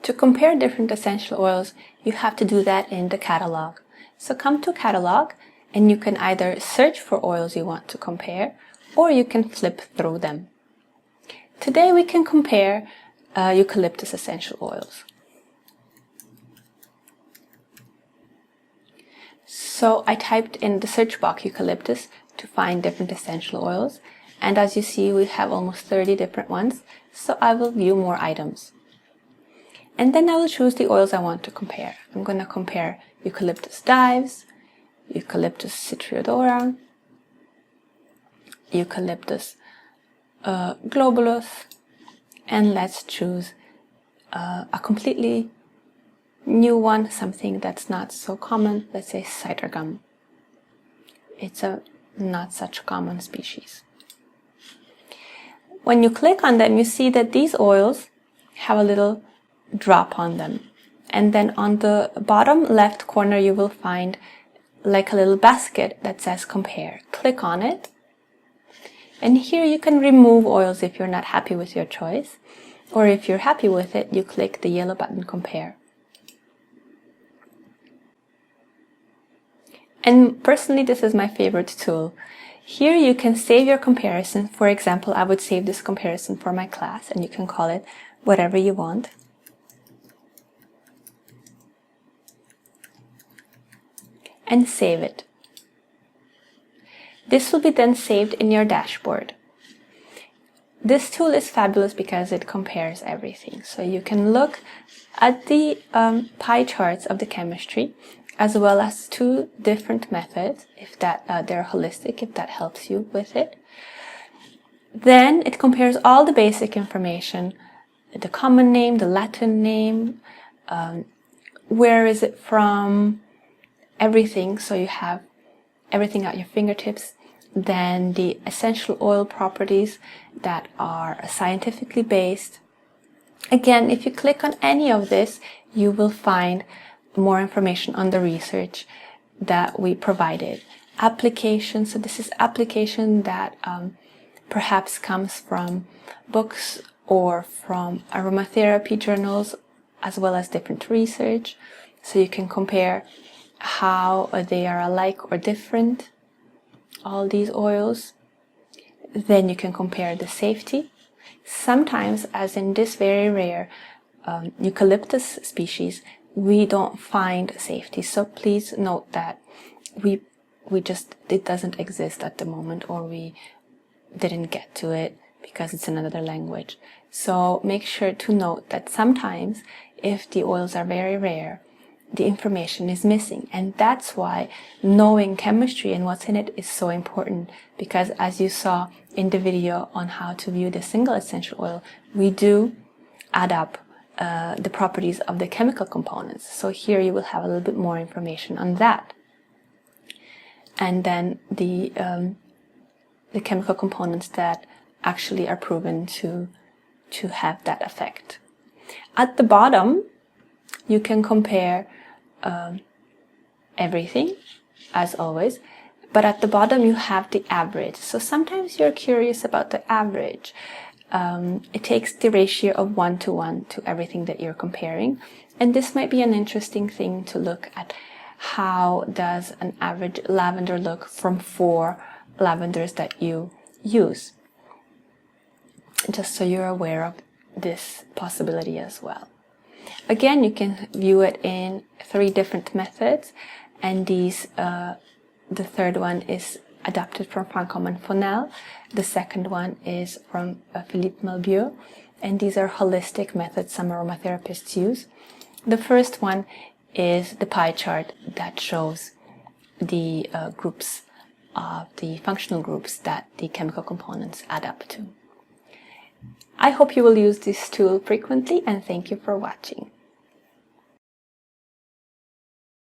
To compare different essential oils, you have to do that in the catalog. So come to catalog and you can either search for oils you want to compare or you can flip through them. Today we can compare eucalyptus essential oils. So I typed in the search box eucalyptus to find different essential oils, and as you see we have almost 30 different ones, so I will view more items. And then I will choose the oils I want to compare. I'm going to compare Eucalyptus dives, Eucalyptus citriodora, Eucalyptus globulus, and let's choose a completely new one, something that's not so common. Let's say cider gum. It's a not such common species. When you click on them, you see that these oils have a little drop on them, and then on the bottom left corner you will find like a little basket that says compare. Click on it, and here you can remove oils if you're not happy with your choice, or if you're happy with it, you click the yellow button compare. And personally, this is my favorite tool. Here you can save your comparison. For example, I would save this comparison for my class, and you can call it whatever you want. And save it. This will be then saved in your dashboard. This tool is fabulous because it compares everything. So you can look at the pie charts of the chemistry, as well as two different methods, if that they're holistic, if that helps you with it. Then it compares all the basic information, the common name, the Latin name, where is it from, everything, so you have everything at your fingertips. Then the essential oil properties that are scientifically based. Again, if you click on any of this, you will find more information on the research that we provided. Application, so this is application that perhaps comes from books or from aromatherapy journals, as well as different research. So you can compare how they are alike or different, all these oils. Then you can compare the safety. Sometimes, as in this very rare eucalyptus species, we don't find safety, so please note that it doesn't exist at the moment, or we didn't get to it because it's in another language. So make sure to note that sometimes if the oils are very rare, the information is missing, and that's why knowing chemistry and what's in it is so important, because as you saw in the video on how to view the single essential oil, we do add up the properties of the chemical components. So here you will have a little bit more information on that, and then the chemical components that actually are proven to have that effect. At the bottom you can compare everything, as always, but at the bottom you have the average. So sometimes you're curious about the average. It takes the ratio of 1:1 to everything that you're comparing, and this might be an interesting thing to look at. How does an average lavender look from 4 lavenders that you use? Just so you're aware of this possibility as well. Again, you can view it in 3 different methods, and these, the third one is adapted from Francoman Fonel. The second one is from Philippe Malbieu, and these are holistic methods some aromatherapists use. The first one is the pie chart that shows the groups of the functional groups that the chemical components add up to. I hope you will use this tool frequently, and thank you for watching.